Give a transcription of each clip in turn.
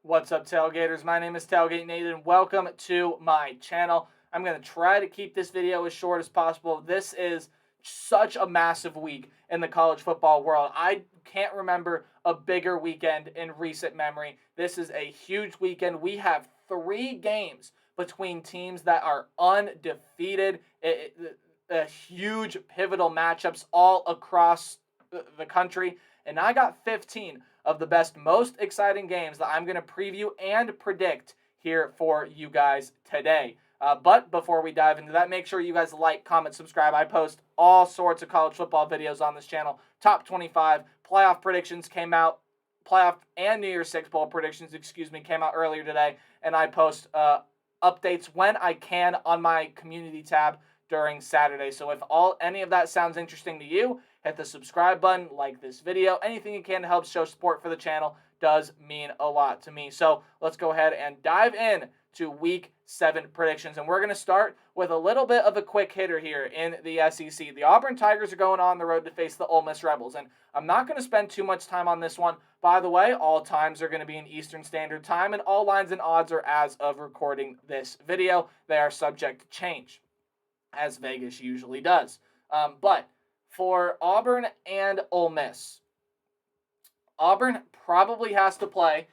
What's up, Tailgaters? My name is Tailgate Nate, and welcome to my channel. I'm going to try to keep this video as short as possible. This is such a massive week in the college football world. I can't remember a bigger weekend in recent memory. This is a huge weekend. We have 3 games between teams that are undefeated. Huge pivotal matchups all across the country. And I got 15 of the best, most exciting games that I'm going to preview and predict here for you guys today. But before we dive into that, make sure you guys like, comment, subscribe. I post all sorts of college football videos on this channel. Top 25 playoff predictions came out. Playoff and New Year's Six Bowl predictions, came out earlier today. And I post updates when I can on my community tab during Saturday. So if any of that sounds interesting to you, hit the subscribe button, like this video. Anything you can to help show support for the channel does mean a lot to me. So let's go ahead and dive in to Week 7 predictions. And we're going to start with a little bit of a quick hitter here in the SEC. The Auburn Tigers are going on the road to face the Ole Miss Rebels. And I'm not going to spend too much time on this one. By the way, all times are going to be in Eastern Standard Time, and all lines and odds are as of recording this video. They are subject to change, as Vegas usually does. But for Auburn and Ole Miss, Auburn probably has to play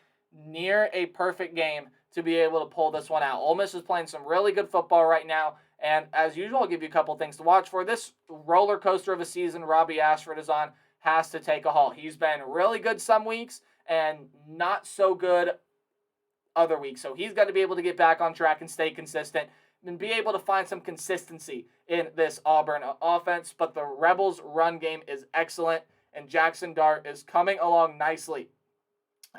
near a perfect game to be able to pull this one out. Ole Miss is playing some really good football right now, and as usual, I'll give you a couple things to watch for. This roller coaster of a season Robbie Ashford is on has to take a halt. He's been really good some weeks and not so good other weeks, so he's got to be able to get back on track and stay consistent and be able to find some consistency in this Auburn offense. But the Rebels' run game is excellent, and Jackson Dart is coming along nicely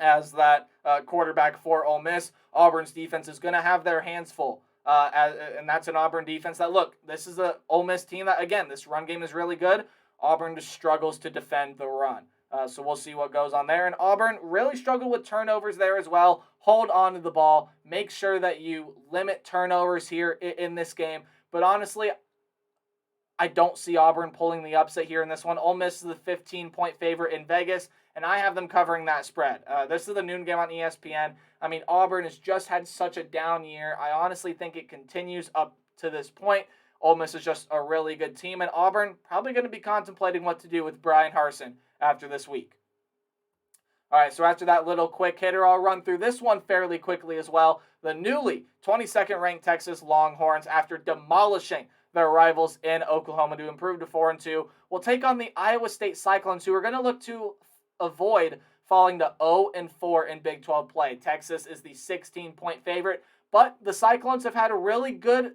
as that quarterback for Ole Miss. Auburn's defense is going to have their hands full, and that's an Auburn defense that, look, this is an Ole Miss team that, again, this run game is really good. Auburn just struggles to defend the run. So we'll see what goes on there. And Auburn really struggled with turnovers there as well. Hold on to the ball. Make sure that you limit turnovers here in this game. But honestly, I don't see Auburn pulling the upset here in this one. Ole Miss is the 15-point favorite in Vegas, and I have them covering that spread. This is the noon game on ESPN. I mean, Auburn has just had such a down year. I honestly think it continues up to this point. Ole Miss is just a really good team, and Auburn probably going to be contemplating what to do with Brian Harsin after this week. All right, so after that little quick hitter, I'll run through this one fairly quickly as well. The newly 22nd ranked Texas Longhorns, after demolishing their rivals in Oklahoma to improve to 4-2, will take on the Iowa State Cyclones, who are going to look to avoid falling to 0-4 in Big 12 play. Texas is the 16-point favorite, but the Cyclones have had a really good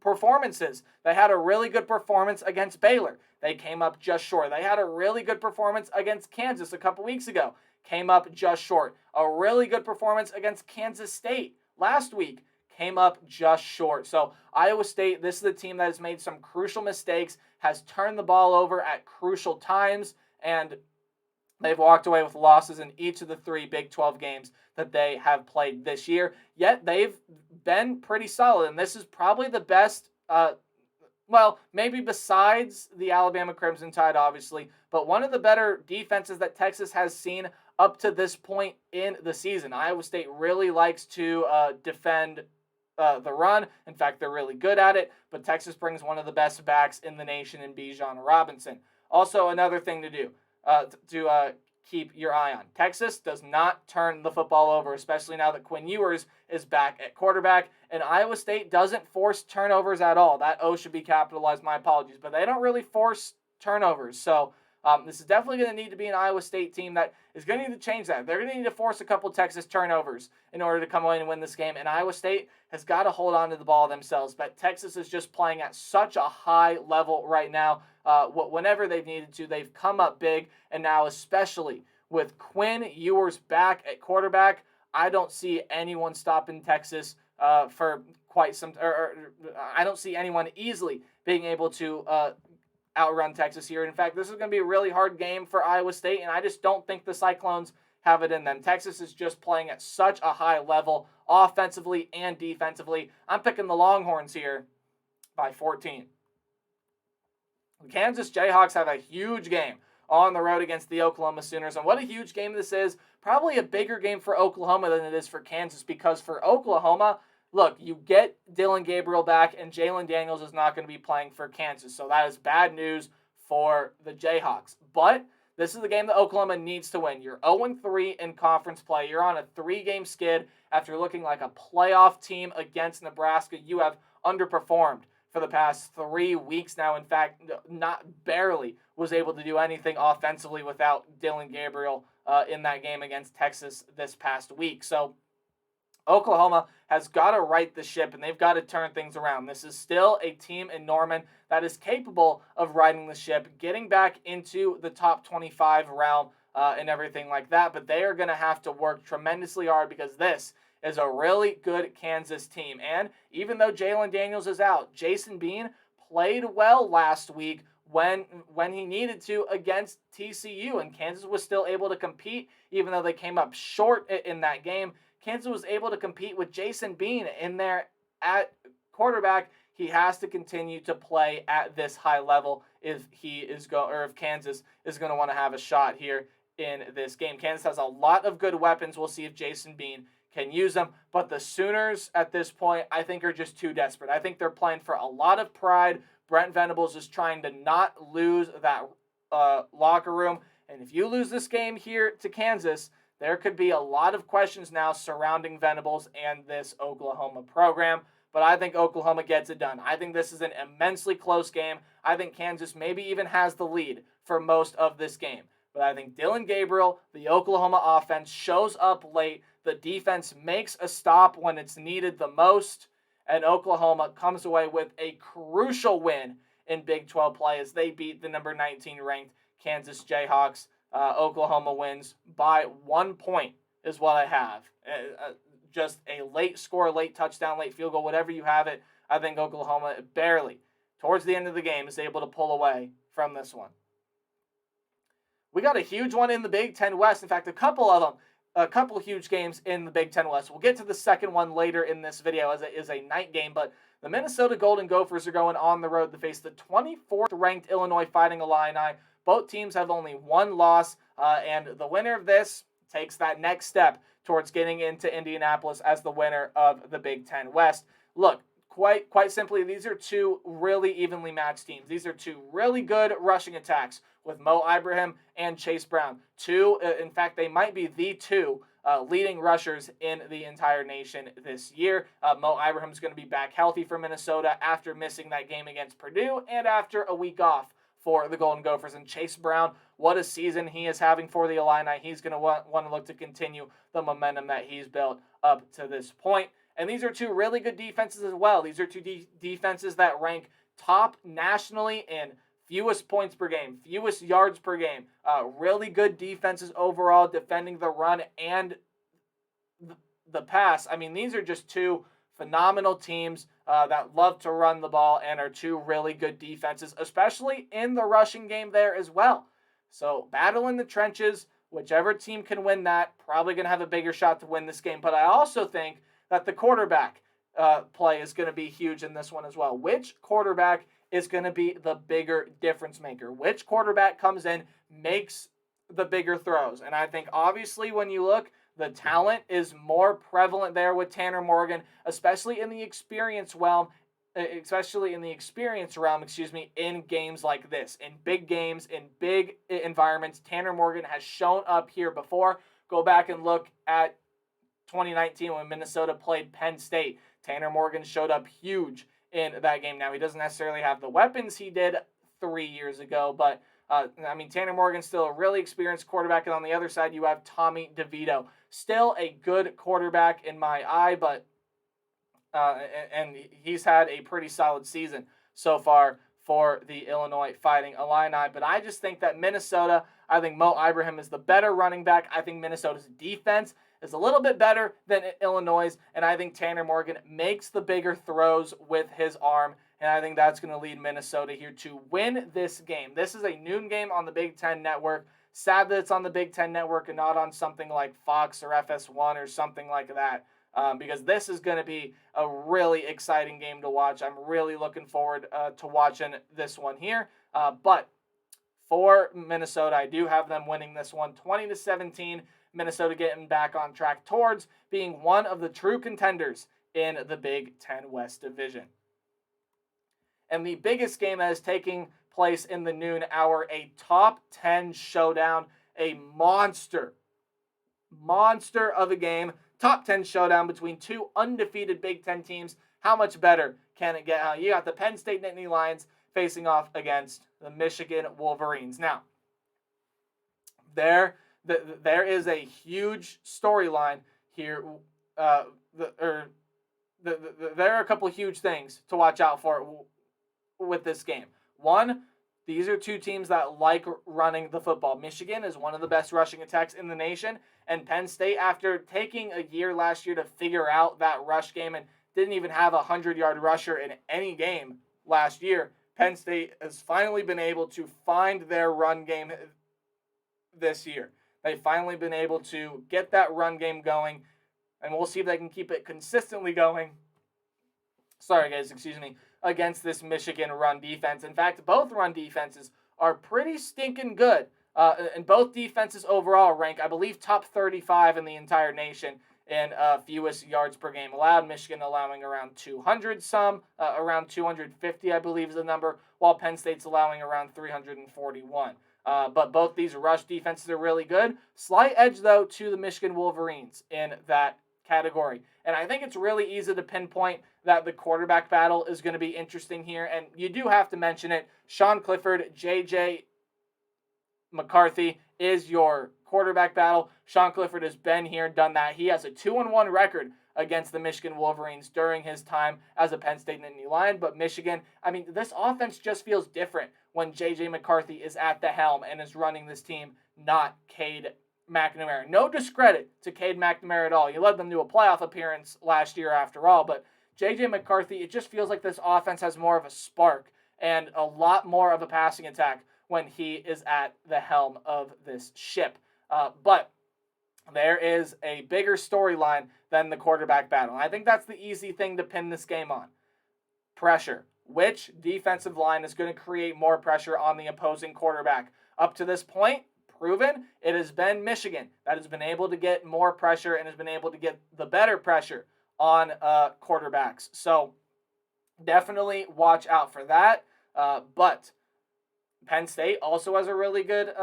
performances. They had a really good performance against Baylor. They came up just short. They had a really good performance against Kansas a couple weeks ago. Came up just short. A really good performance against Kansas State last week. Came up just short. So Iowa State, this is the team that has made some crucial mistakes, has turned the ball over at crucial times, and they've walked away with losses in each of the 3 Big 12 games that they have played this year. Yet they've been pretty solid, and this is probably the best, maybe besides the Alabama Crimson Tide, obviously, but one of the better defenses that Texas has seen up to this point in the season. Iowa State really likes to defend the run. In fact, they're really good at it, but Texas brings one of the best backs in the nation in Bijan Robinson. Also, another thing to do, to keep your eye on. Texas does not turn the football over, especially now that Quinn Ewers is back at quarterback, and Iowa State doesn't force turnovers at all. That O should be capitalized, my apologies, but they don't really force turnovers. So this is definitely going to need to be an Iowa State team that is going to need to change that. They're going to need to force a couple Texas turnovers in order to come away and win this game, and Iowa State has got to hold on to the ball themselves. But Texas is just playing at such a high level right now. Whenever they've needed to, they've come up big, and now especially with Quinn Ewers back at quarterback, I don't see anyone stopping Texas for quite some. I don't see anyone easily being able to outrun Texas here. In fact, this is going to be a really hard game for Iowa State, and I just don't think the Cyclones have it in them. Texas is just playing at such a high level, offensively and defensively. I'm picking the Longhorns here by 14. The Kansas Jayhawks have a huge game on the road against the Oklahoma Sooners. And what a huge game this is. Probably a bigger game for Oklahoma than it is for Kansas, because for Oklahoma, look, you get Dillon Gabriel back, and Jalen Daniels is not going to be playing for Kansas. So that is bad news for the Jayhawks. But this is the game that Oklahoma needs to win. You're 0-3 in conference play. You're on a 3-game skid after looking like a playoff team against Nebraska. You have underperformed for the past 3 weeks now. In fact, not barely was able to do anything offensively without Dillon Gabriel in that game against Texas this past week. So Oklahoma has got to right the ship, and they've got to turn things around. This is still a team in Norman that is capable of riding the ship, getting back into the top 25 realm and everything like that, but they are going to have to work tremendously hard, because this is a really good Kansas team. And even though Jalen Daniels is out, Jason Bean played well last week when he needed to against TCU, and Kansas was still able to compete, even though they came up short in that game. Kansas was able to compete with Jason Bean in there at quarterback. He has to continue to play at this high level if Kansas is going to want to have a shot here in this game. Kansas has a lot of good weapons. We'll see if Jason Bean can use them. But the Sooners at this point, I think, are just too desperate. I think they're playing for a lot of pride. Brent Venables is trying to not lose that locker room. And if you lose this game here to Kansas, there could be a lot of questions now surrounding Venables and this Oklahoma program. But I think Oklahoma gets it done. I think this is an immensely close game. I think Kansas maybe even has the lead for most of this game. But I think Dillon Gabriel, the Oklahoma offense, shows up late. The defense makes a stop when it's needed the most. And Oklahoma comes away with a crucial win in Big 12 play as they beat the number 19 ranked Kansas Jayhawks. Oklahoma wins by 1 point is what I have. Just a late score, late touchdown, late field goal, whatever you have it. I think Oklahoma barely, towards the end of the game, is able to pull away from this one. We got a huge one in the Big Ten West. In fact, a couple of them. A couple huge games in the Big Ten West. We'll get to the second one later in this video, as it is a night game. But the Minnesota Golden Gophers are going on the road to face the 24th ranked Illinois Fighting Illini. Both teams have only one loss, and the winner of this takes that next step towards getting into Indianapolis as the winner of the Big Ten West. Look, quite simply, these are two really evenly matched teams. These are two really good rushing attacks with Mo Ibrahim and Chase Brown. In fact, they might be the two leading rushers in the entire nation this year. Mo Ibrahim is going to be back healthy for Minnesota after missing that game against Purdue and after a week off for the Golden Gophers. And Chase Brown, what a season he is having for the Illini. He's going to want to look to continue the momentum that he's built up to this point. And these are two really good defenses as well. These are two defenses that rank top nationally in fewest points per game, fewest yards per game. Really good defenses overall, defending the run and the pass. I mean, these are just two phenomenal teams that love to run the ball and are two really good defenses, especially in the rushing game there as well. So battle in the trenches. Whichever team can win that, probably going to have a bigger shot to win this game. But I also think that the quarterback play is going to be huge in this one as well. Which quarterback is going to be the bigger difference maker? Which quarterback comes in, makes the bigger throws? And I think obviously when you look, the talent is more prevalent there with Tanner Morgan, especially in the experience realm, in games like this, in big games, in big environments. Tanner Morgan has shown up here before. Go back and look at 2019 when Minnesota played Penn State. Tanner Morgan showed up huge in that game. Now, he doesn't necessarily have the weapons he did 3 years ago, but Tanner Morgan's still a really experienced quarterback. And on the other side, you have Tommy DeVito. Still a good quarterback in my eye, but and he's had a pretty solid season so far for the Illinois Fighting Illini. But I just think that Minnesota, I think Mo Ibrahim is the better running back. I think Minnesota's defense is a little bit better than Illinois', and I think Tanner Morgan makes the bigger throws with his arm, and I think that's going to lead Minnesota here to win this game. This is a noon game on the Big Ten Network. Sad that it's on the Big Ten Network and not on something like Fox or FS1 or something like that, because this is going to be a really exciting game to watch. I'm really looking forward to watching this one here. But for Minnesota. I do have them winning this one 20-17. Minnesota getting back on track towards being one of the true contenders in the Big Ten West Division. And the biggest game that is taking place in the noon hour, a top 10 showdown, a monster of a game, top 10 showdown between two undefeated Big Ten teams. How much better can it get? You got the Penn State Nittany Lions facing off against the Michigan Wolverines. Now, there is a huge storyline here. There are a couple of huge things to watch out for with this game. One, these are two teams that like running the football. Michigan is one of the best rushing attacks in the nation, and Penn State, after taking a year last year to figure out that rush game and didn't even have a 100-yard rusher in any game last year, Penn State has finally been able to find their run game this year. They've finally been able to get that run game going, and we'll see if they can keep it consistently going. Sorry, guys, excuse me. Against this Michigan run defense. In fact, both run defenses are pretty stinking good. And both defenses overall rank, I believe, top 35 in the entire nation in fewest yards per game allowed. Michigan allowing around 200 around 250, I believe is the number, while Penn State's allowing around 341. But both these rush defenses are really good. Slight edge, though, to the Michigan Wolverines in that category. And I think it's really easy to pinpoint that the quarterback battle is going to be interesting here. And you do have to mention it. Sean Clifford, J.J. McCarthy is your quarterback battle. Sean Clifford has been here, done that. He has a 2-1 record against the Michigan Wolverines during his time as a Penn State Nittany Lion. But Michigan, I mean, this offense just feels different when J.J. McCarthy is at the helm and is running this team, not Cade McNamara. No discredit to Cade McNamara at all. You led them to a playoff appearance last year after all, but J.J. McCarthy, it just feels like this offense has more of a spark and a lot more of a passing attack when he is at the helm of this ship. But there is a bigger storyline than the quarterback battle. And I think that's the easy thing to pin this game on. Pressure. Which defensive line is going to create more pressure on the opposing quarterback? Up to this point, proven, it has been Michigan that has been able to get more pressure and has been able to get the better pressure on quarterbacks. So definitely watch out for that. But Penn State also has a really good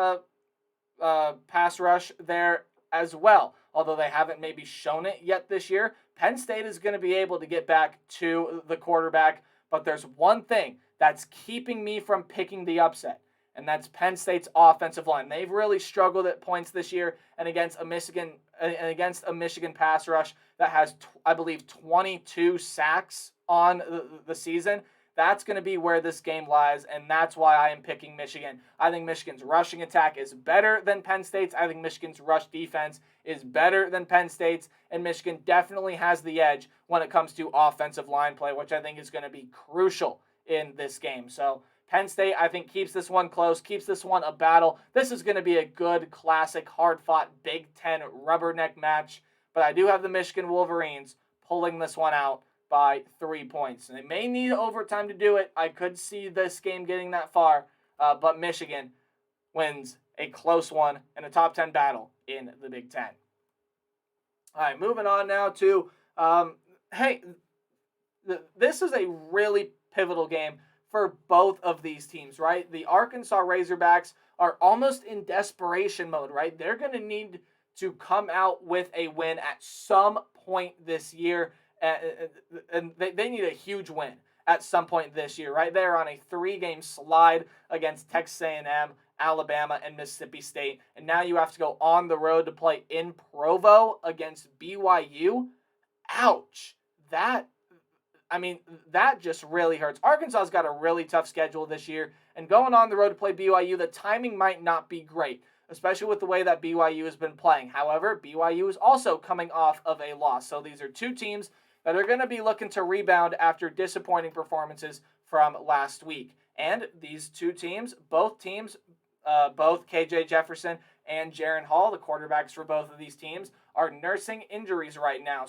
pass rush there as well. Although they haven't maybe shown it yet this year, Penn State is going to be able to get back to the quarterback. But there's one thing that's keeping me from picking the upset, and that's Penn State's offensive line. They've really struggled at points this year, and against a Michigan pass rush that has, I believe, 22 sacks on the season. That's going to be where this game lies, and that's why I am picking Michigan. I think Michigan's rushing attack is better than Penn State's. I think Michigan's rush defense is better than Penn State's, and Michigan definitely has the edge when it comes to offensive line play, which I think is going to be crucial in this game. So Penn State, I think, keeps this one close, keeps this one a battle. This is going to be a good, classic, hard-fought Big Ten rubberneck match, but I do have the Michigan Wolverines pulling this one out by 3 points. And they may need overtime to do it. I could see this game getting that far, but Michigan wins a close one in a top 10 battle in the Big Ten. All right, moving on now to, this is a really pivotal game for both of these teams, right? The Arkansas Razorbacks are almost in desperation mode, right? They're going to need to come out with a win at some point this year. And they need a huge win at some point this year, right? They're on a 3-game slide against Texas A&M, Alabama, and Mississippi State. And now you have to go on the road to play in Provo against BYU. Ouch. That just really hurts. Arkansas's got a really tough schedule this year. And going on the road to play BYU, the timing might not be great, especially with the way that BYU has been playing. However, BYU is also coming off of a loss. So these are two teams that are going to be looking to rebound after disappointing performances from last week. And these two teams, both KJ Jefferson and Jaren Hall, the quarterbacks for both of these teams, are nursing injuries right now.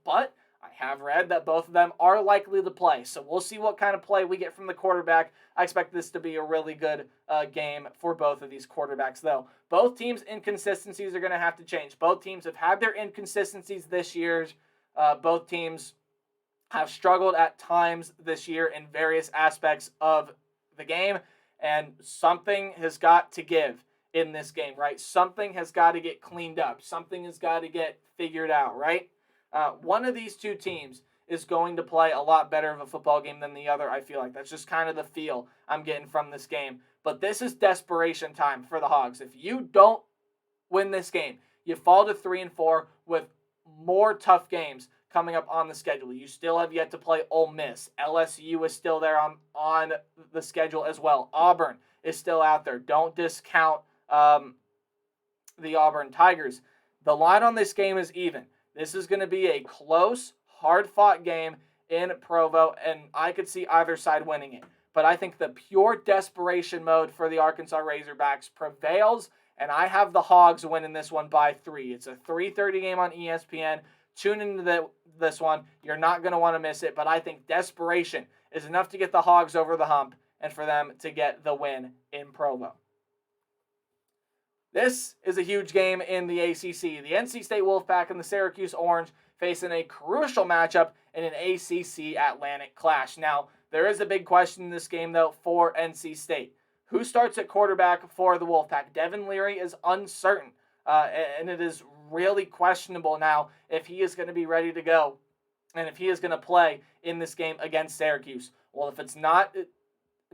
But I have read that both of them are likely to play, so we'll see what kind of play we get from the quarterback. I expect this to be a really good game for both of these quarterbacks, though. Both teams' inconsistencies are going to have to change. Both teams have had their inconsistencies this year. Both teams have struggled at times this year in various aspects of the game, and something has got to give in this game, right? Something has got to get cleaned up. Something has got to get figured out, right? One of these two teams is going to play a lot better of a football game than the other, I feel like. That's just kind of the feel I'm getting from this game. But this is desperation time for the Hogs. If you don't win this game, you fall to 3-4 with more tough games coming up on the schedule. You still have yet to play Ole Miss. LSU is still there on the schedule as well. Auburn is still out there. Don't discount the Auburn Tigers. The line on this game is even. This is going to be a close, hard-fought game in Provo, and I could see either side winning it. But I think the pure desperation mode for the Arkansas Razorbacks prevails, and I have the Hogs winning this one by 3. It's a 3:30 game on ESPN. Tune into this one. You're not going to want to miss it, but I think desperation is enough to get the Hogs over the hump and for them to get the win in Provo. This is a huge game in the ACC. The NC State Wolfpack and the Syracuse Orange facing a crucial matchup in an ACC Atlantic clash. Now, there is a big question in this game, though, for NC State. Who starts at quarterback for the Wolfpack? Devin Leary is uncertain, and it is really questionable now if he is going to be ready to go and if he is going to play in this game against Syracuse. Well, if it's not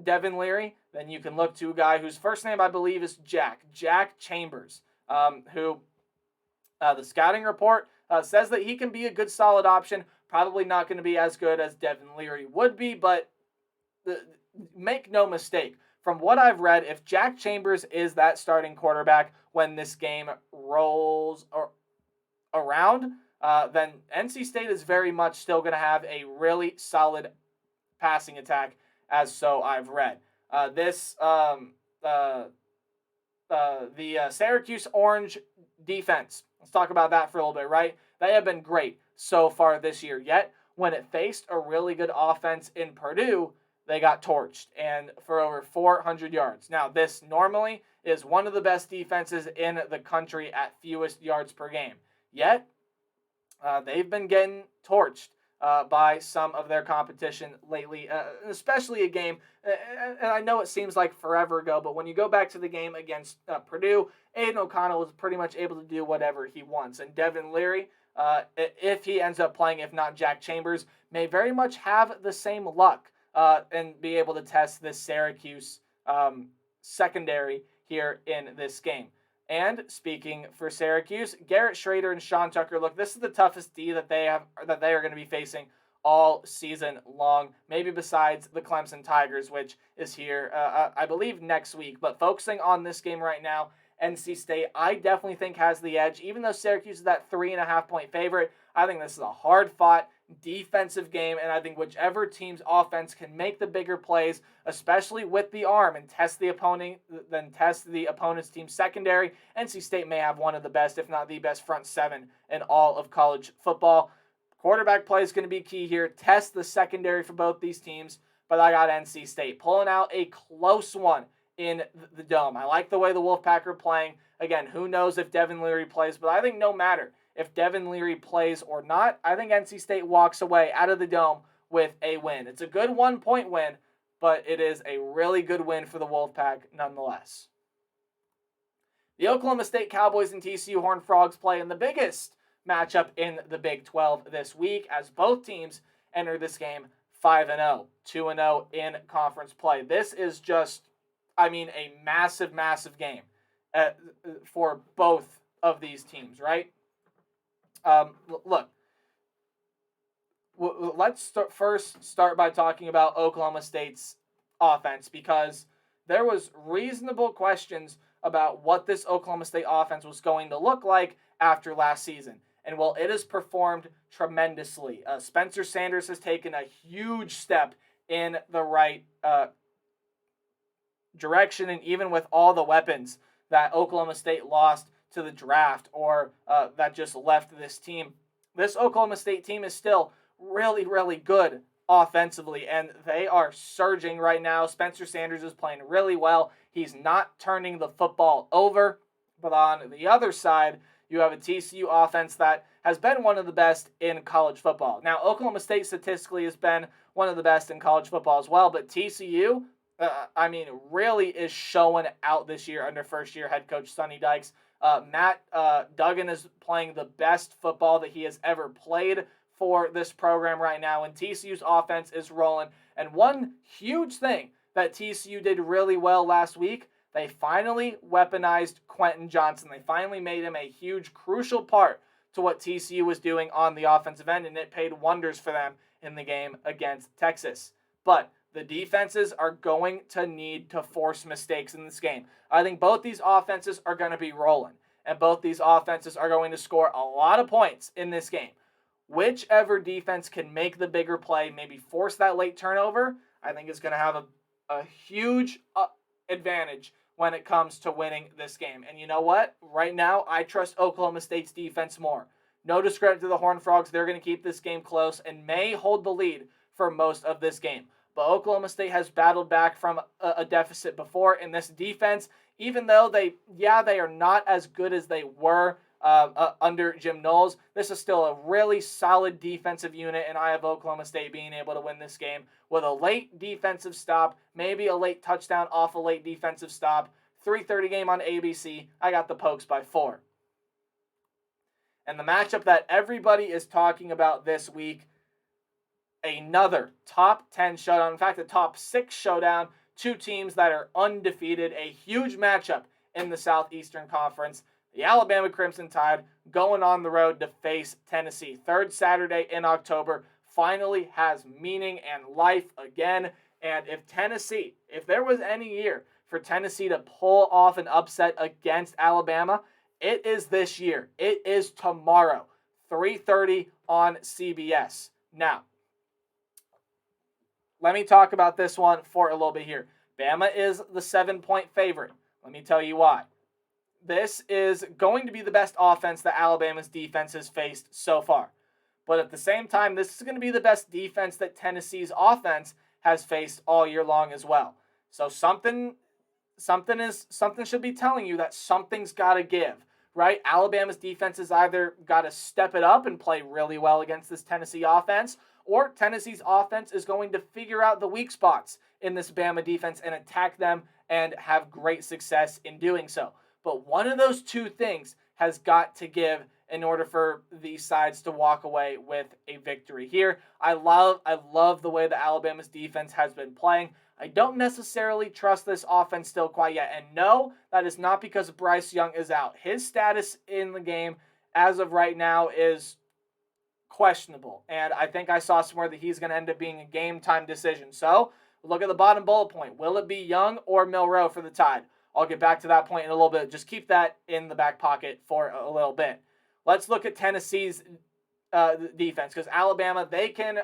Devin Leary, then you can look to a guy whose first name I believe is Jack Chambers, who the scouting report says that he can be a good solid option. Probably not going to be as good as Devin Leary would be, but make no mistake. From what I've read, if Jack Chambers is that starting quarterback when this game rolls around, then NC State is very much still going to have a really solid passing attack, as so I've read. The Syracuse Orange defense, let's talk about that for a little bit, right? They have been great so far this year, yet when it faced a really good offense in Purdue, they got torched, and for over 400 yards. Now, this normally is one of the best defenses in the country at fewest yards per game. Yet, they've been getting torched by some of their competition lately, especially a game, and I know it seems like forever ago, but when you go back to the game against Purdue, Aiden O'Connell was pretty much able to do whatever he wants, and Devin Leary, if he ends up playing, if not Jack Chambers, may very much have the same luck and be able to test this Syracuse secondary here in this game. And speaking for Syracuse, Garrett Schrader and Sean Tucker, look, this is the toughest D that they are going to be facing all season long, maybe besides the Clemson Tigers, which is here, I believe, next week. But focusing on this game right now, NC State, I definitely think has the edge. Even though Syracuse is that 3.5-point favorite, I think this is a hard-fought defensive game, and I think whichever team's offense can make the bigger plays, especially with the arm, and test the opponent's team secondary. NC State may have one of the best, if not the best, front seven in all of college football. Quarterback play is going to be key here. Test the secondary for both these teams, but I got NC State pulling out a close one in the Dome. I like the way the Wolfpack are playing. Again, who knows if Devin Leary plays, but I think no matter if Devin Leary plays or not, I think NC State walks away out of the Dome with a win. It's a good 1-point win, but it is a really good win for the Wolfpack nonetheless. The Oklahoma State Cowboys and TCU Horned Frogs play in the biggest matchup in the Big 12 this week, as both teams enter this game 5-0, 2-0 in conference play. This is just, a massive, massive game for both of these teams, right? Look, let's first start by talking about Oklahoma State's offense, because there was reasonable questions about what this Oklahoma State offense was going to look like after last season. And well, it has performed tremendously. Spencer Sanders has taken a huge step in the right direction, and even with all the weapons that Oklahoma State lost to the draft or that just left this team, this Oklahoma State team is still really, really good offensively, and they are surging right now. Spencer Sanders is playing really well. He's not turning the football over. But on the other side, you have a TCU offense that has been one of the best in college football. Now, Oklahoma State statistically has been one of the best in college football as well, but TCU, really is showing out this year under first-year head coach Sonny Dykes. Matt Duggan is playing the best football that he has ever played for this program right now, and TCU's offense is rolling. And one huge thing that TCU did really well last week, they finally weaponized Quentin Johnson. They finally made him a huge, crucial part to what TCU was doing on the offensive end, and it paid wonders for them in the game against Texas. But the defenses are going to need to force mistakes in this game. I think both these offenses are going to be rolling, and both these offenses are going to score a lot of points in this game. Whichever defense can make the bigger play, maybe force that late turnover, I think is going to have a huge advantage when it comes to winning this game. And you know what? Right now, I trust Oklahoma State's defense more. No discredit to the Horned Frogs. They're going to keep this game close and may hold the lead for most of this game. But Oklahoma State has battled back from a deficit before, in this defense, even though they are not as good as they were under Jim Knowles, this is still a really solid defensive unit, and I have Oklahoma State being able to win this game with a late defensive stop, maybe a late touchdown off a late defensive stop. 3:30 game on ABC. I got the Pokes by 4. And the matchup that everybody is talking about this week, another top 10 showdown. In fact, a top 6 showdown. Two teams that are undefeated. A huge matchup in the Southeastern Conference. The Alabama Crimson Tide going on the road to face Tennessee. Third Saturday in October finally has meaning and life again. And if there was any year for Tennessee to pull off an upset against Alabama, it is this year. It is tomorrow, 3:30 on CBS. Now, let me talk about this one for a little bit here. Bama is the 7-point favorite. Let me tell you why. This is going to be the best offense that Alabama's defense has faced so far. But at the same time, this is going to be the best defense that Tennessee's offense has faced all year long as well. So something should be telling you that something's got to give, right? Alabama's defense has either got to step it up and play really well against this Tennessee offense, or Tennessee's offense is going to figure out the weak spots in this Bama defense and attack them and have great success in doing so. But one of those two things has got to give in order for these sides to walk away with a victory here. I love the way that Alabama's defense has been playing. I don't necessarily trust this offense still quite yet. And no, that is not because Bryce Young is out. His status in the game as of right now is questionable. And I think I saw somewhere that he's going to end up being a game-time decision. So look at the bottom bullet point. Will it be Young or Milroe for the Tide? I'll get back to that point in a little bit. Just keep that in the back pocket for a little bit. Let's look at Tennessee's defense, because Alabama, they can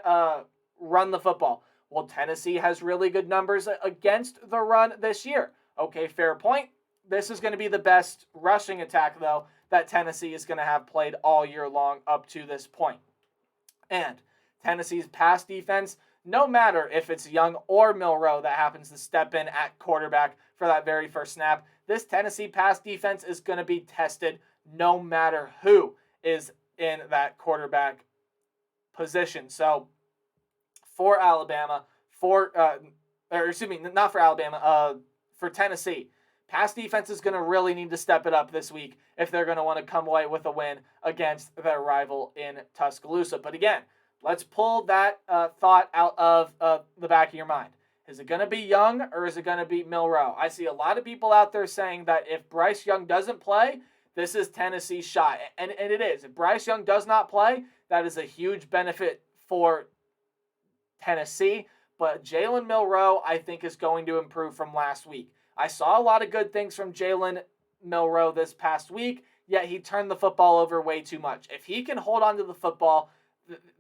run the football. Well, Tennessee has really good numbers against the run this year. Okay, fair point. This is going to be the best rushing attack, though, that Tennessee is going to have played all year long up to this point. And Tennessee's pass defense, no matter if it's Young or Milroe that happens to step in at quarterback for that very first snap, this Tennessee pass defense is going to be tested no matter who is in that quarterback position. So for Alabama, for Tennessee, pass defense is going to really need to step it up this week if they're going to want to come away with a win against their rival in Tuscaloosa. But again, let's pull that thought out of the back of your mind. Is it going to be Young or is it going to be Milroe? I see a lot of people out there saying that if Bryce Young doesn't play, this is Tennessee's shot. And it is. If Bryce Young does not play, that is a huge benefit for Tennessee. But Jalen Milroe, I think, is going to improve from last week. I saw a lot of good things from Jalen Milroe this past week, yet he turned the football over way too much. If he can hold on to the football,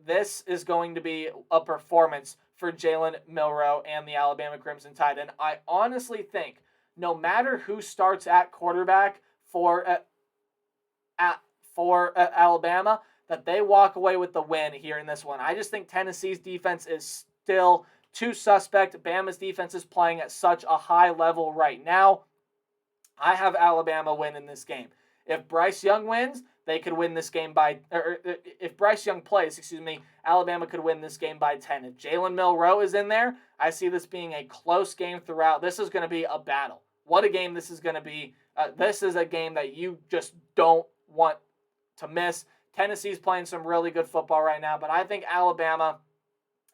this is going to be a performance for Jalen Milroe and the Alabama Crimson Tide. And I honestly think no matter who starts at quarterback for Alabama, that they walk away with the win here in this one. I just think Tennessee's defense is still too suspect. Bama's defense is playing at such a high level right now. I have Alabama win in this game. If Bryce Young wins, they could win this game by, or if Bryce Young plays, Alabama could win this game by 10. If Jalen Milroe is in there, I see this being a close game throughout. This is going to be a battle. What a game this is going to be. This is a game that you just don't want to miss. Tennessee's playing some really good football right now, but I think Alabama,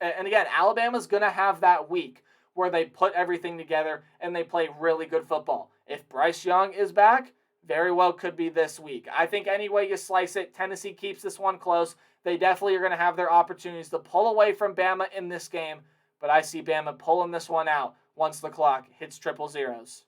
and again, Alabama's going to have that week where they put everything together and they play really good football. If Bryce Young is back, very well could be this week. I think any way you slice it, Tennessee keeps this one close. They definitely are going to have their opportunities to pull away from Bama in this game, but I see Bama pulling this one out once the clock hits triple zeros.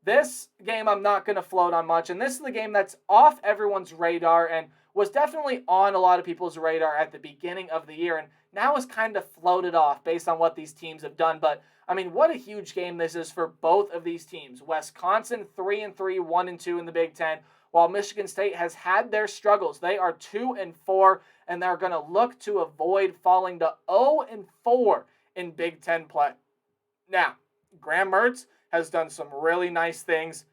This game I'm not going to float on much, and this is the game that's off everyone's radar and was definitely on a lot of people's radar at the beginning of the year, and now is kind of floated off based on what these teams have done. But I mean, what a huge game this is for both of these teams. Wisconsin 3-3, 1-2 in the Big Ten, while Michigan State has had their struggles. They are 2-4, and they're going to look to avoid falling to 0-4 in Big Ten play. Now, Graham Mertz has done some really nice things,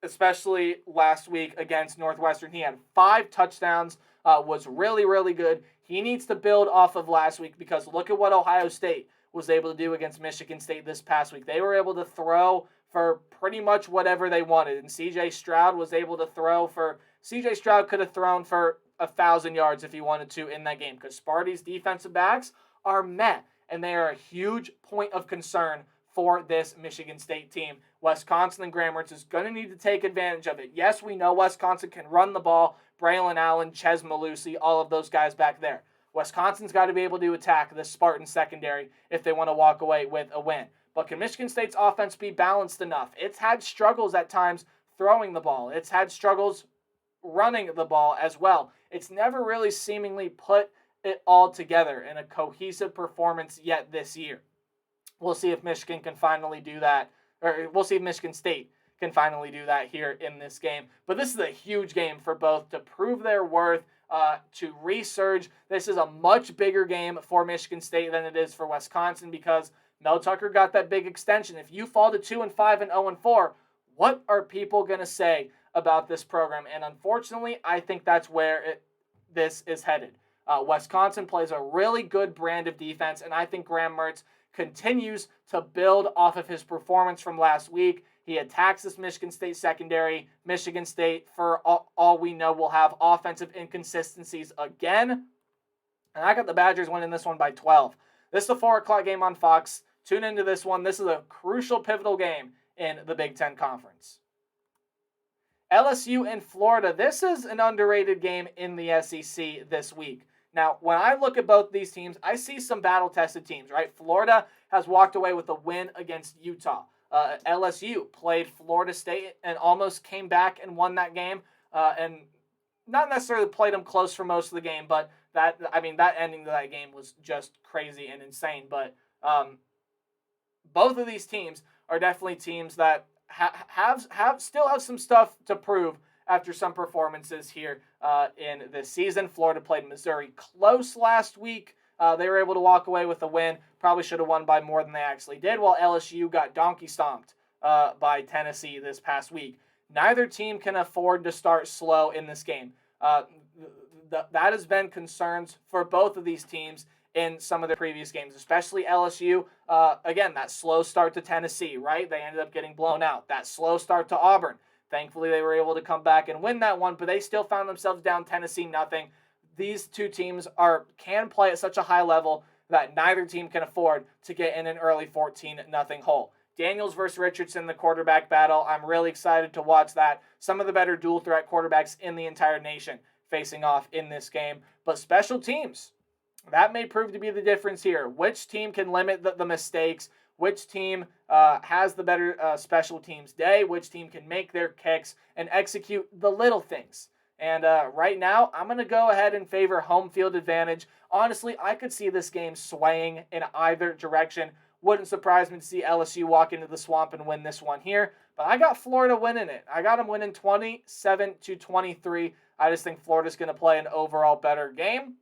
especially last week against Northwestern. He had 5 touchdowns, was really, really good. He needs to build off of last week because look at what Ohio State was able to do against Michigan State this past week. They were able to throw for pretty much whatever they wanted, and C.J. Stroud was able to throw for – C.J. Stroud could have thrown for 1,000 yards if he wanted to in that game because Sparty's defensive backs are met, and they are a huge point of concern for this Michigan State team. Wisconsin and Graham Mertz is going to need to take advantage of it. Yes, we know Wisconsin can run the ball. Braylon Allen, Ches Malusi, all of those guys back there. Wisconsin's got to be able to attack this Spartan secondary if they want to walk away with a win. But can Michigan State's offense be balanced enough? It's had struggles at times throwing the ball. It's had struggles running the ball as well. It's never really seemingly put it all together in a cohesive performance yet this year. We'll see if Michigan can finally do that, or we'll see if Michigan State can finally do that here in this game. But this is a huge game for both to prove their worth, to resurge. This is a much bigger game for Michigan State than it is for Wisconsin because Mel Tucker got that big extension. If you fall to 2-5 and 0-4, what are people going to say about this program? And unfortunately, I think that's where this is headed. Wisconsin plays a really good brand of defense, and I think Graham Mertz continues to build off of his performance from last week. He attacks this Michigan State secondary. Michigan State, for all we know, will have offensive inconsistencies again. And I got the Badgers winning this one by 12. This is a 4 o'clock game on Fox. Tune into this one. This is a crucial, pivotal game in the Big Ten Conference. LSU and Florida. This is an underrated game in the SEC this week. Now, when I look at both these teams, I see some battle-tested teams, right? Florida has walked away with a win against Utah. LSU played Florida State and almost came back and won that game, and not necessarily played them close for most of the game, but that ending of that game was just crazy and insane. But both of these teams are definitely teams that still have some stuff to prove after some performances here in this season. Florida played Missouri close last week. They were able to walk away with a win. Probably should have won by more than they actually did, while LSU got donkey stomped by Tennessee this past week. Neither team can afford to start slow in this game. That has been concerns for both of these teams in some of the previous games, especially LSU. Again, that slow start to Tennessee, right? They ended up getting blown out. That slow start to Auburn. Thankfully, they were able to come back and win that one, but they still found themselves down Tennessee 0. These two teams can play at such a high level that neither team can afford to get in an early 14-0 hole. Daniels versus Richardson, the quarterback battle. I'm really excited to watch that. Some of the better dual threat quarterbacks in the entire nation facing off in this game. But special teams, that may prove to be the difference here. Which team can limit the mistakes? Which team has the better special teams day? Which team can make their kicks and execute the little things? And right now, I'm going to go ahead and favor home field advantage. Honestly, I could see this game swaying in either direction. Wouldn't surprise me to see LSU walk into the swamp and win this one here. But I got Florida winning it. I got them winning 27-23. I just think Florida's going to play an overall better game.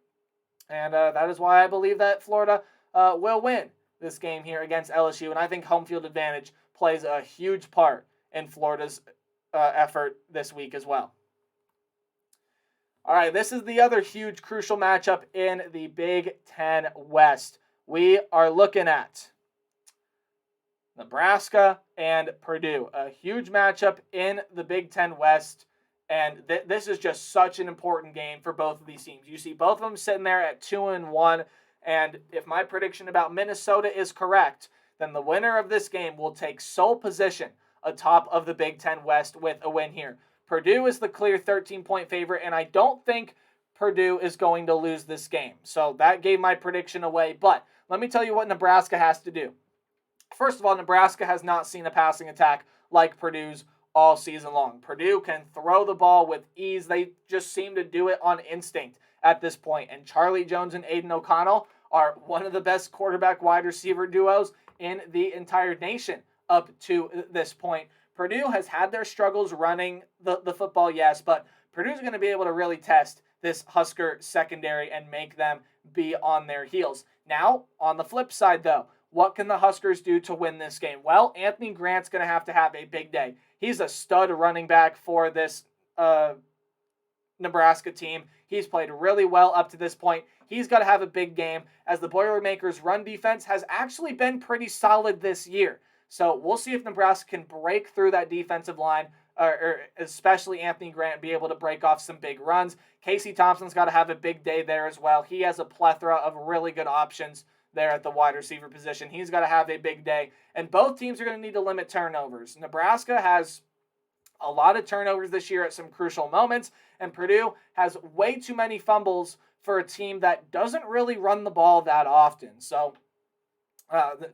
And that is why I believe that Florida will win this game here against LSU. And I think home field advantage plays a huge part in Florida's effort this week as well. All right, this is the other huge crucial matchup in the Big Ten West. We are looking at Nebraska and Purdue, a huge matchup in the Big Ten West. And this is just such an important game for both of these teams. You see both of them sitting there at 2-1. And if my prediction about Minnesota is correct, then the winner of this game will take sole position atop of the Big Ten West with a win here. Purdue is the clear 13-point favorite, and I don't think Purdue is going to lose this game. So that gave my prediction away. But let me tell you what Nebraska has to do. First of all, Nebraska has not seen a passing attack like Purdue's all season long. Purdue can throw the ball with ease. They just seem to do it on instinct at this point. And Charlie Jones and Aiden O'Connell are one of the best quarterback wide receiver duos in the entire nation up to this point. Purdue has had their struggles running the football, yes, but Purdue's going to be able to really test this Husker secondary and make them be on their heels. Now, on the flip side, though, what can the Huskers do to win this game? Well, Anthony Grant's going to have a big day. He's a stud running back for this Nebraska team. He's played really well up to this point. He's got to have a big game, as the Boilermakers' run defense has actually been pretty solid this year. So we'll see if Nebraska can break through that defensive line, or especially Anthony Grant, be able to break off some big runs. Casey Thompson's got to have a big day there as well. He has a plethora of really good options there at the wide receiver position. He's got to have a big day. And both teams are going to need to limit turnovers. Nebraska has a lot of turnovers this year at some crucial moments, and Purdue has way too many fumbles for a team that doesn't really run the ball that often. So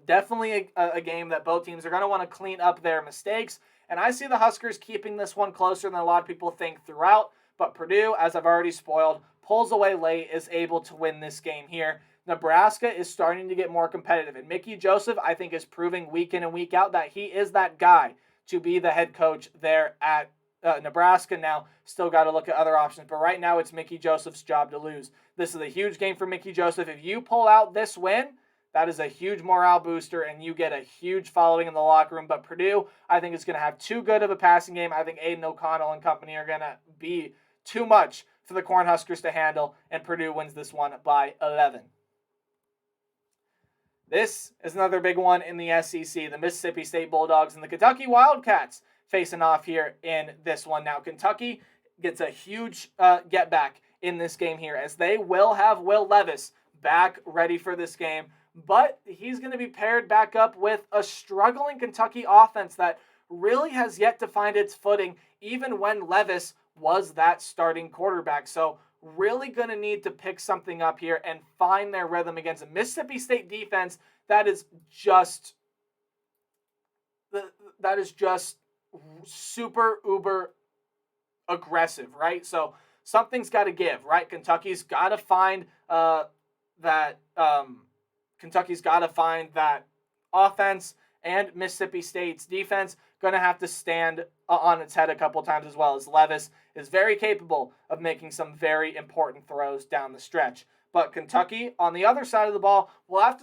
definitely a game that both teams are going to want to clean up their mistakes. And I see the Huskers keeping this one closer than a lot of people think throughout. But Purdue, as I've already spoiled, pulls away late, is able to win this game here. Nebraska is starting to get more competitive. And Mickey Joseph, I think, is proving week in and week out that he is that guy to be the head coach there at Nebraska. Now, still got to look at other options. But right now, it's Mickey Joseph's job to lose. This is a huge game for Mickey Joseph. If you pull out this win, that is a huge morale booster, and you get a huge following in the locker room. But Purdue, I think, is going to have too good of a passing game. I think Aiden O'Connell and company are going to be too much for the Cornhuskers to handle, and Purdue wins this one by 11. This is another big one in the SEC. The Mississippi State Bulldogs and the Kentucky Wildcats facing off here in this one. Now, Kentucky gets a huge get back in this game here, as they will have Will Levis back ready for this game. But he's going to be paired back up with a struggling Kentucky offense that really has yet to find its footing, even when Levis was that starting quarterback. So really going to need to pick something up here and find their rhythm against a Mississippi State defense that is just super uber aggressive, right? So something's got to give, right? Kentucky's got to find that offense, and Mississippi State's defense going to have to stand on its head a couple times, as well, as Levis is very capable of making some very important throws down the stretch. But Kentucky, on the other side of the ball, will have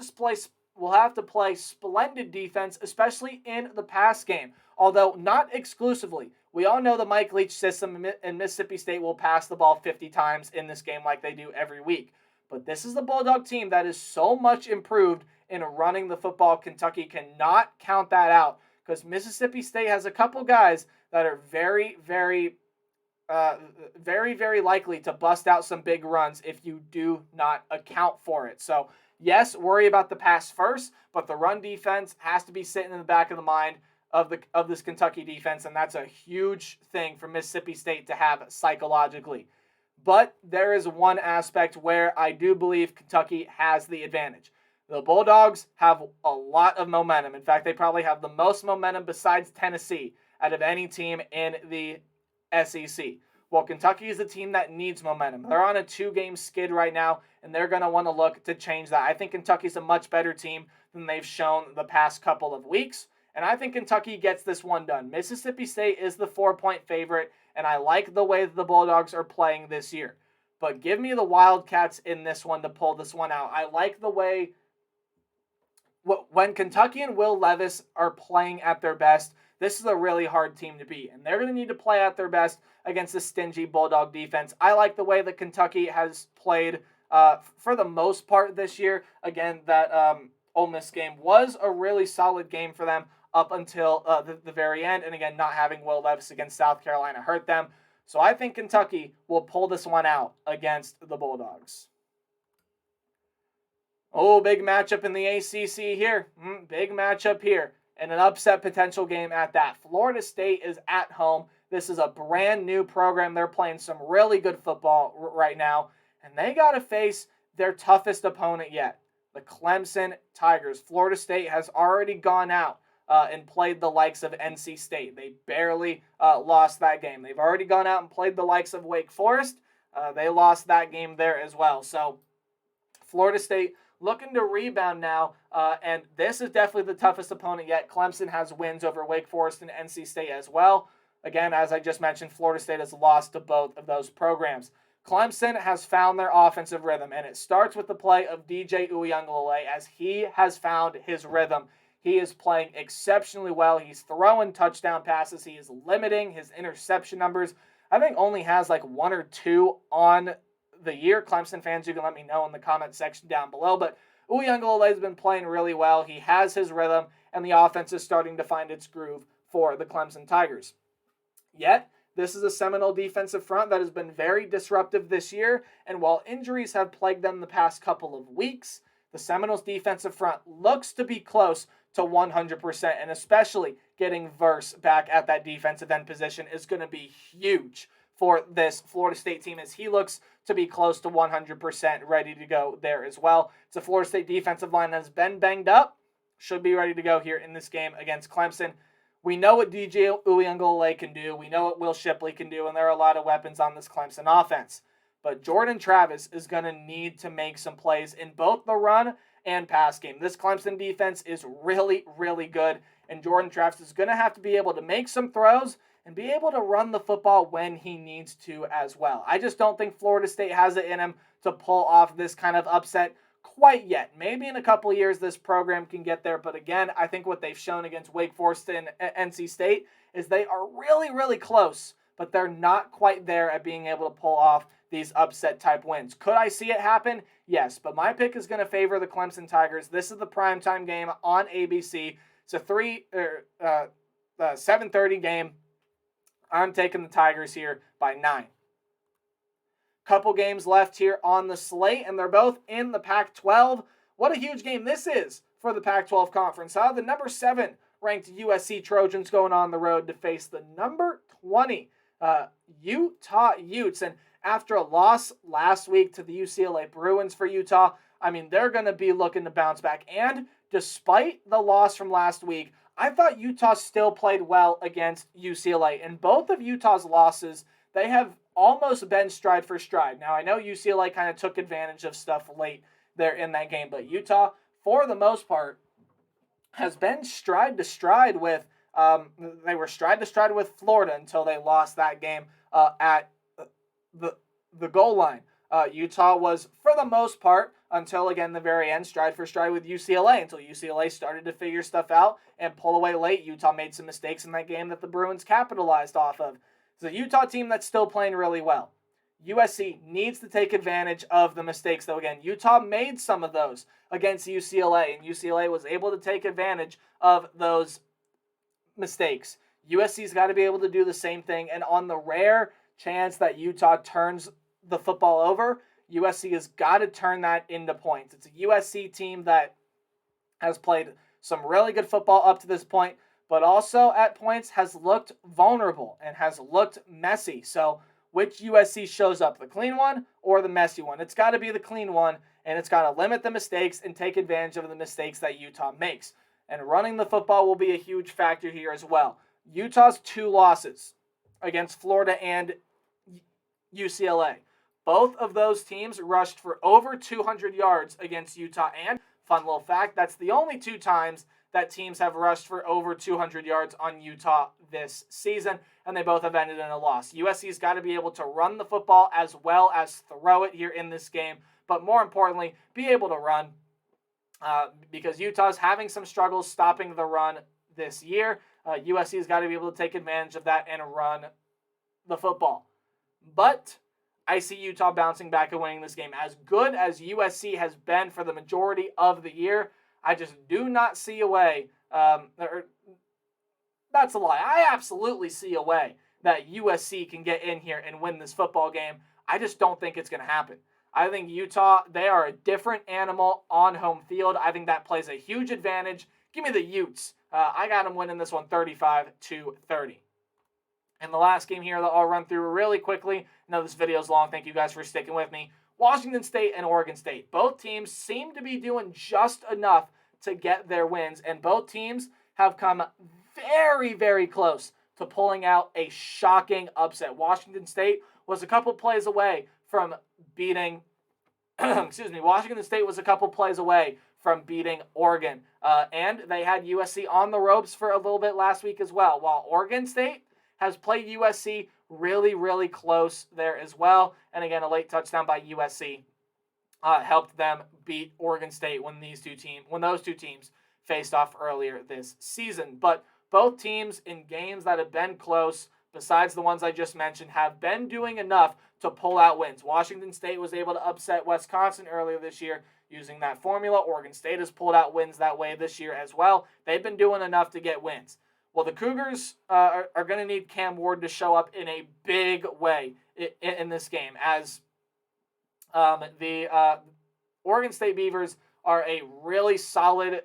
to play splendid defense, especially in the pass game, although not exclusively. We all know the Mike Leach system, and Mississippi State will pass the ball 50 times in this game like they do every week. But this is the Bulldog team that is so much improved in running the football. Kentucky cannot count that out, because Mississippi State has a couple guys that are very, very likely to bust out some big runs if you do not account for it. So, yes, worry about the pass first, but the run defense has to be sitting in the back of the mind of this Kentucky defense, and that's a huge thing for Mississippi State to have psychologically. But there is one aspect where I do believe Kentucky has the advantage. The Bulldogs have a lot of momentum. In fact, they probably have the most momentum besides Tennessee out of any team in the SEC. Well, Kentucky is a team that needs momentum. They're on a 2-game skid right now, and they're going to want to look to change that. I think Kentucky's a much better team than they've shown the past couple of weeks, and I think Kentucky gets this one done. Mississippi State is the 4-point favorite, and I like the way the Bulldogs are playing this year. But give me the Wildcats in this one to pull this one out. I like the way when Kentucky and Will Levis are playing at their best, this is a really hard team to beat, and they're going to need to play at their best against the stingy Bulldog defense. I like the way that Kentucky has played for the most part this year. Again, that Ole Miss game was a really solid game for them up until the very end, and again, not having Will Levis against South Carolina hurt them. So I think Kentucky will pull this one out against the Bulldogs. Oh, big matchup in the ACC here. Big matchup here. And an upset potential game at that. Florida State is at home. This is a brand new program. They're playing some really good football right now. And they got to face their toughest opponent yet, the Clemson Tigers. Florida State has already gone out and played the likes of NC State. They barely lost that game. They've already gone out and played the likes of Wake Forest. They lost that game there as well. So Florida State looking to rebound now, and this is definitely the toughest opponent yet. Clemson has wins over Wake Forest and NC State as well. Again, as I just mentioned, Florida State has lost to both of those programs. Clemson has found their offensive rhythm, and it starts with the play of DJ Uiagalelei as he has found his rhythm. He is playing exceptionally well. He's throwing touchdown passes. He is limiting his interception numbers. I think only has like 1 or 2 on the year. Clemson fans, you can let me know in the comment section down below. But Uiagalelei has been playing really well. He has his rhythm, and the offense is starting to find its groove for the Clemson Tigers. Yet, this is a Seminole defensive front that has been very disruptive this year, and while injuries have plagued them the past couple of weeks, the Seminoles defensive front looks to be close to 100%, and especially getting Verse back at that defensive end position is going to be huge for this Florida State team as he looks to be close to 100% ready to go there as well. It's a Florida State defensive line that has been banged up, should be ready to go here in this game against Clemson. We know what DJ Uiagalelei can do. We know what Will Shipley can do, and there are a lot of weapons on this Clemson offense. But Jordan Travis is going to need to make some plays in both the run and pass game. This Clemson defense is really, really good, and Jordan Travis is going to have to be able to make some throws and be able to run the football when he needs to as well. I just don't think Florida State has it in him to pull off this kind of upset quite yet. Maybe in a couple of years this program can get there, but again, I think what they've shown against Wake Forest and NC State is they are really, really close, but they're not quite there at being able to pull off these upset type wins. Could I see it happen? Yes, but my pick is going to favor the Clemson Tigers. This is the primetime game on ABC. It's a 7:30 game. I'm taking the Tigers here by 9. Couple games left here on the slate, and they're both in the Pac-12. What a huge game this is for the Pac-12 Conference. The number 7 ranked USC Trojans going on the road to face the number 20 Utah Utes. And after a loss last week to the UCLA Bruins for Utah, I mean, they're going to be looking to bounce back. And despite the loss from last week, I thought Utah still played well against UCLA. In both of Utah's losses, they have almost been stride for stride. Now, I know UCLA kind of took advantage of stuff late there in that game, but Utah, for the most part, has been stride to stride with, they were stride to stride with Florida until they lost that game at the goal line. Utah was, for the most part, until, again, the very end, stride for stride with UCLA, until UCLA started to figure stuff out and pull away late. Utah made some mistakes in that game that the Bruins capitalized off of. It's a Utah team that's still playing really well. USC needs to take advantage of the mistakes, though. Again, Utah made some of those against UCLA, and UCLA was able to take advantage of those mistakes. USC's got to be able to do the same thing, and on the rare chance that Utah turns the football over, USC has got to turn that into points. It's a USC team that has played some really good football up to this point, but also at points has looked vulnerable and has looked messy. So which USC shows up, the clean one or the messy one? It's got to be the clean one, and it's got to limit the mistakes and take advantage of the mistakes that Utah makes. And running the football will be a huge factor here as well. Utah's 2 losses against Florida and UCLA. Both of those teams rushed for over 200 yards against Utah. And, fun little fact, that's the only 2 times that teams have rushed for over 200 yards on Utah this season. and they both have ended in a loss. USC's got to be able to run the football as well as throw it here in this game, but more importantly, be able to run because Utah's having some struggles stopping the run this year. USC's got to be able to take advantage of that and run the football. But I see Utah bouncing back and winning this game. As good as USC has been for the majority of the year, I just do not see a way. That's a lie. I absolutely see a way that USC can get in here and win this football game. I just don't think it's going to happen. I think Utah, they are a different animal on home field. I think that plays a huge advantage. Give me the Utes. I got them winning this one 35-30. And the last game here that I'll run through really quickly. I know this video is long. Thank you guys for sticking with me. Washington State and Oregon State. Both teams seem to be doing just enough to get their wins. And both teams have come very, very close to pulling out a shocking upset. Washington State was a couple plays away from beating, Washington State was a couple plays away from beating Oregon. And they had USC on the ropes for a little bit last week as well. While Oregon State has played USC really, really close there as well. And again, a late touchdown by USC helped them beat Oregon State when those two teams faced off earlier this season. But both teams in games that have been close, besides the ones I just mentioned, have been doing enough to pull out wins. Washington State was able to upset Wisconsin earlier this year using that formula. Oregon State has pulled out wins that way this year as well. They've been doing enough to get wins. Well, the Cougars are going to need Cam Ward to show up in a big way in this game, as the Oregon State Beavers are a really solid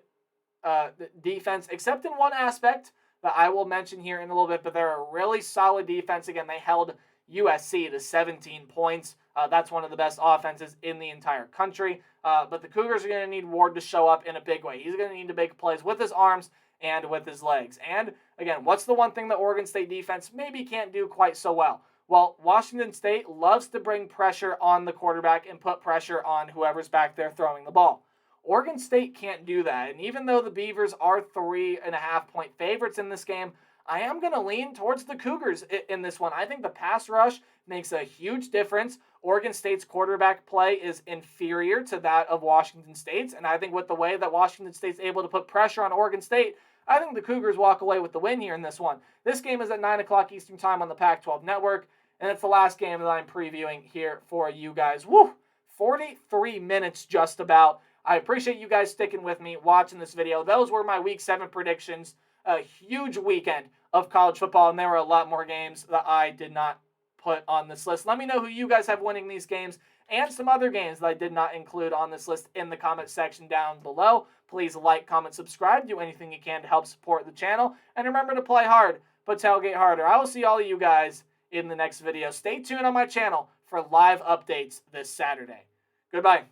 defense, except in one aspect that I will mention here in a little bit, but they're a really solid defense. Again, they held USC to 17 points. That's one of the best offenses in the entire country. But the Cougars are going to need Ward to show up in a big way. He's going to need to make plays with his arms and with his legs. And again, what's the one thing that Oregon State defense maybe can't do quite so well? Well, Washington State loves to bring pressure on the quarterback and put pressure on whoever's back there throwing the ball. Oregon State can't do that. And even though the Beavers are 3.5-point favorites in this game, I am going to lean towards the Cougars in this one. I think the pass rush makes a huge difference. Oregon State's quarterback play is inferior to that of Washington State's. And I think with the way that Washington State's able to put pressure on Oregon State, I think the Cougars walk away with the win here in this one. This game is at 9 o'clock Eastern Time on the Pac-12 Network. And it's the last game that I'm previewing here for you guys. Woo! 43 minutes just about. I appreciate you guys sticking with me, watching this video. Those were my Week 7 predictions. A huge weekend of college football, and there were a lot more games that I did not put on this list. Let me know who you guys have winning these games and some other games that I did not include on this list in the comment section down below. Please like, comment, subscribe, do anything you can to help support the channel. And remember to play hard, but tailgate harder. I will see all of you guys in the next video. Stay tuned on my channel for live updates this Saturday. Goodbye.